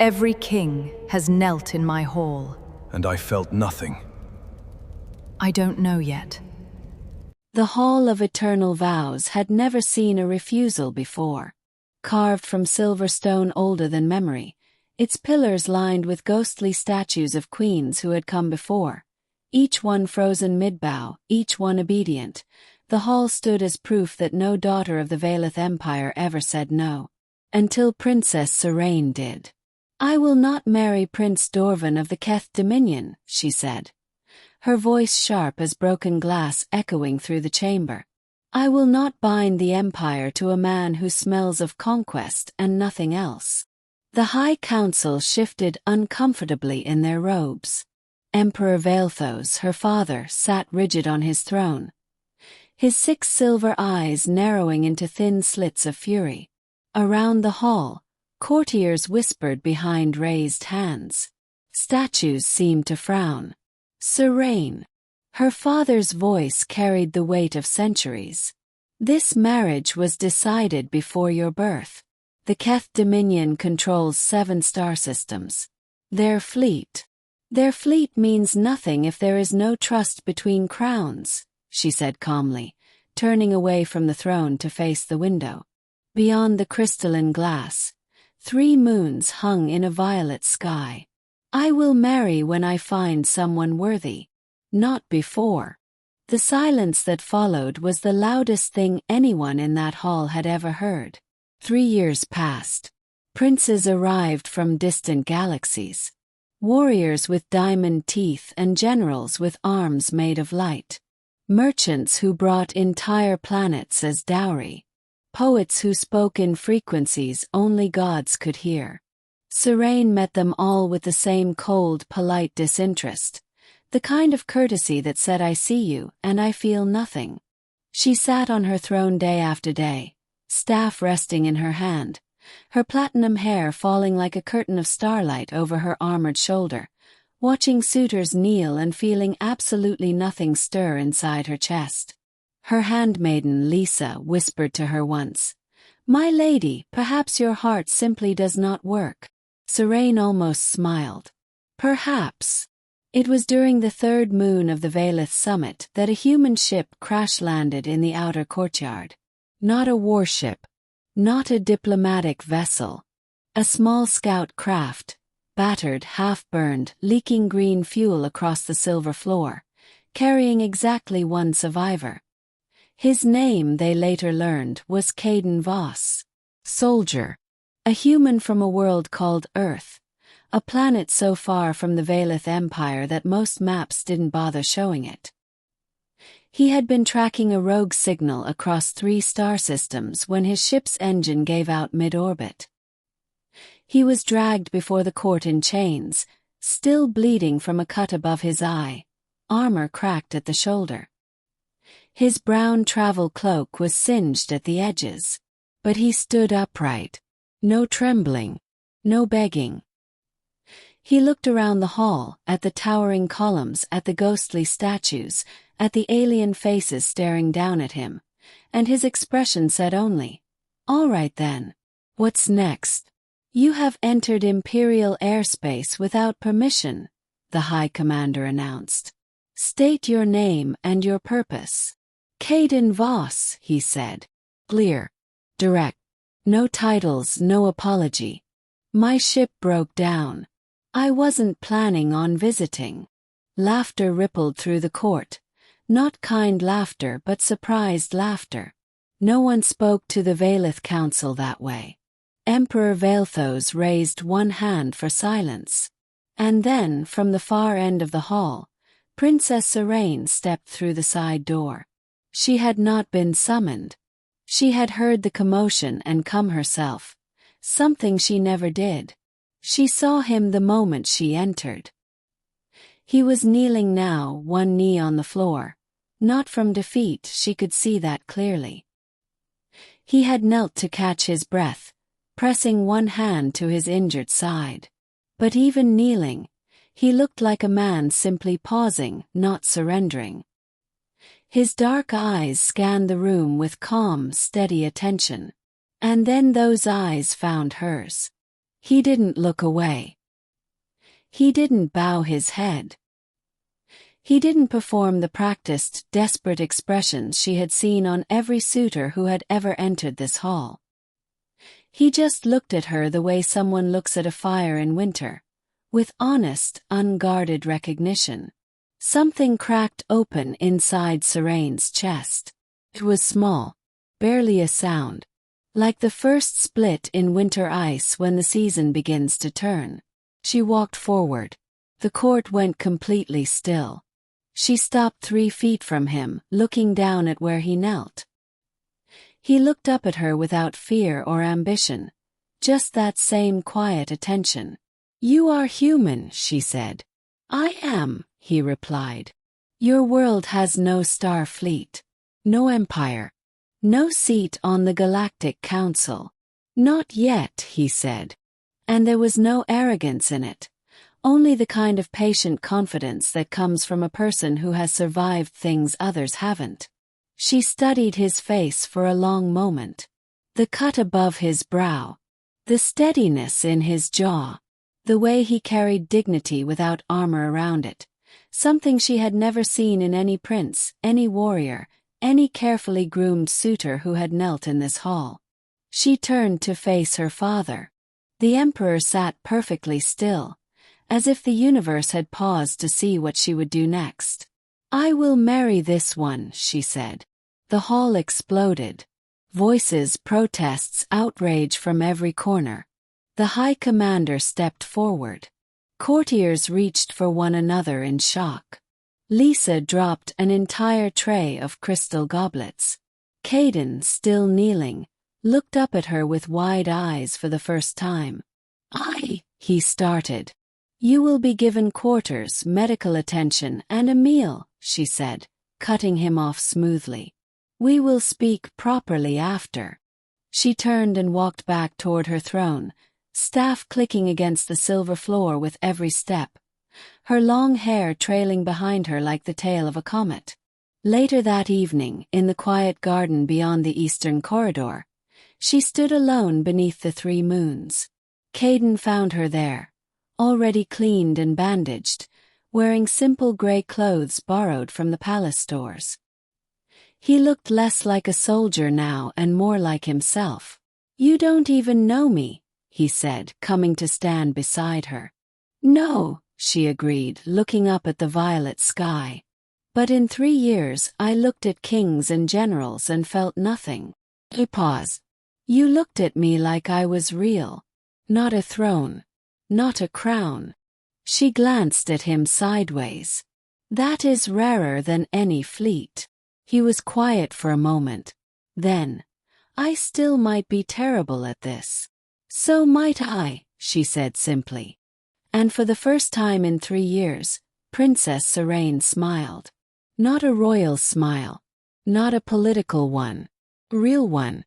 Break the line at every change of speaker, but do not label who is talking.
Every king has knelt in my hall.
And I felt nothing.
I don't know yet.
The Hall of Eternal Vows had never seen a refusal before. Carved from silver stone older than memory, its pillars lined with ghostly statues of queens who had come before. Each one frozen mid-bow, each one obedient. The hall stood as proof that no daughter of the Vaelith Empire ever said no. Until Princess Serayne did. "I will not marry Prince Dorvan of the Keth Dominion," she said. Her voice sharp as broken glass echoing through the chamber. "I will not bind the Empire to a man who smells of conquest and nothing else." The High Council shifted uncomfortably in their robes. Emperor Vaelthos, her father, sat rigid on his throne. His 6 silver eyes narrowing into thin slits of fury. Around the hall, courtiers whispered behind raised hands. Statues seemed to frown. "Serayne." Her father's voice carried the weight of centuries. "This marriage was decided before your birth. The Keth Dominion controls 7 star systems. Their fleet means nothing if there is no trust between crowns," she said calmly, turning away from the throne to face the window. Beyond the crystalline glass, 3 moons hung in a violet sky. "I will marry when I find someone worthy. Not before." The silence that followed was the loudest thing anyone in that hall had ever heard. 3 years passed. Princes arrived from distant galaxies. Warriors with diamond teeth and generals with arms made of light. Merchants who brought entire planets as dowry. Poets who spoke in frequencies only gods could hear. Serayne met them all with the same cold, polite disinterest. The kind of courtesy that said, "I see you, and I feel nothing." She sat on her throne day after day, staff resting in her hand, her platinum hair falling like a curtain of starlight over her armored shoulder, watching suitors kneel and feeling absolutely nothing stir inside her chest. Her handmaiden Lisa whispered to her once, "My lady, perhaps your heart simply does not work." Serayne almost smiled. Perhaps. It was during the 3rd moon of the Vaelith summit that a human ship crash-landed in the outer courtyard. Not a warship. Not a diplomatic vessel. A small scout craft, battered, half-burned, leaking green fuel across the silver floor, carrying exactly 1 survivor. His name, they later learned, was Caden Voss. Soldier. A human from a world called Earth. A planet so far from the Vaelith Empire that most maps didn't bother showing it. He had been tracking a rogue signal across 3 star systems when his ship's engine gave out mid-orbit. He was dragged before the court in chains, still bleeding from a cut above his eye, armor cracked at the shoulder. His brown travel cloak was singed at the edges. But he stood upright. No trembling. No begging. He looked around the hall, at the towering columns, at the ghostly statues, at the alien faces staring down at him, and his expression said only, "All right then. What's next?" "You have entered Imperial airspace without permission," the High Commander announced. "State your name and your purpose." "Caden Voss," he said. Clear. Direct. No titles, no apology. "My ship broke down. I wasn't planning on visiting." Laughter rippled through the court. Not kind laughter but surprised laughter. No one spoke to the Vaelith Council that way. Emperor Vaelthos raised one hand for silence. And then, from the far end of the hall, Princess Serayne stepped through the side door. She had not been summoned. She had heard the commotion and come herself, something she never did. She saw him the moment she entered. He was kneeling now, one knee on the floor. Not from defeat, she could see that clearly. He had knelt to catch his breath, pressing one hand to his injured side. But even kneeling, he looked like a man simply pausing, not surrendering. His dark eyes scanned the room with calm, steady attention. And then those eyes found hers. He didn't look away. He didn't bow his head. He didn't perform the practiced, desperate expressions she had seen on every suitor who had ever entered this hall. He just looked at her the way someone looks at a fire in winter, with honest, unguarded recognition. Something cracked open inside Serayne's chest. It was small, barely a sound, like the first split in winter ice when the season begins to turn. She walked forward. The court went completely still. She stopped 3 feet from him, looking down at where he knelt. He looked up at her without fear or ambition, just that same quiet attention. "You are human," she said. "I am," he replied. "Your world has no star fleet, no empire, no seat on the Galactic Council." "Not yet," he said. And there was no arrogance in it. Only the kind of patient confidence that comes from a person who has survived things others haven't. She studied his face for a long moment. The cut above his brow, the steadiness in his jaw, the way he carried dignity without armor around it, something she had never seen in any prince, any warrior, any carefully groomed suitor who had knelt in this hall. She turned to face her father. The emperor sat perfectly still, as if the universe had paused to see what she would do next. "I will marry this one," she said. The hall exploded. Voices, protests, outrage from every corner. The High Commander stepped forward. Courtiers reached for one another in shock. Lisa dropped an entire tray of crystal goblets. Caden, still kneeling, looked up at her with wide eyes for the first time. He started. "You will be given quarters, medical attention, and a meal," she said, cutting him off smoothly. "We will speak properly after." She turned and walked back toward her throne, staff clicking against the silver floor with every step, her long hair trailing behind her like the tail of a comet. Later that evening, in the quiet garden beyond the eastern corridor, she stood alone beneath the 3 moons. Caden found her there, already cleaned and bandaged, wearing simple gray clothes borrowed from the palace stores. He looked less like a soldier now and more like himself. "You don't even know me," he said, coming to stand beside her. "No," she agreed, looking up at the violet sky. "But in 3 years I looked at kings and generals and felt nothing." He paused. "You looked at me like I was real. Not a throne. Not a crown." She glanced at him sideways. "That is rarer than any fleet." He was quiet for a moment. Then, "I still might be terrible at this." "So might I," she said simply. And for the first time in 3 years, Princess Serayne smiled. Not a royal smile. Not a political one. A real one.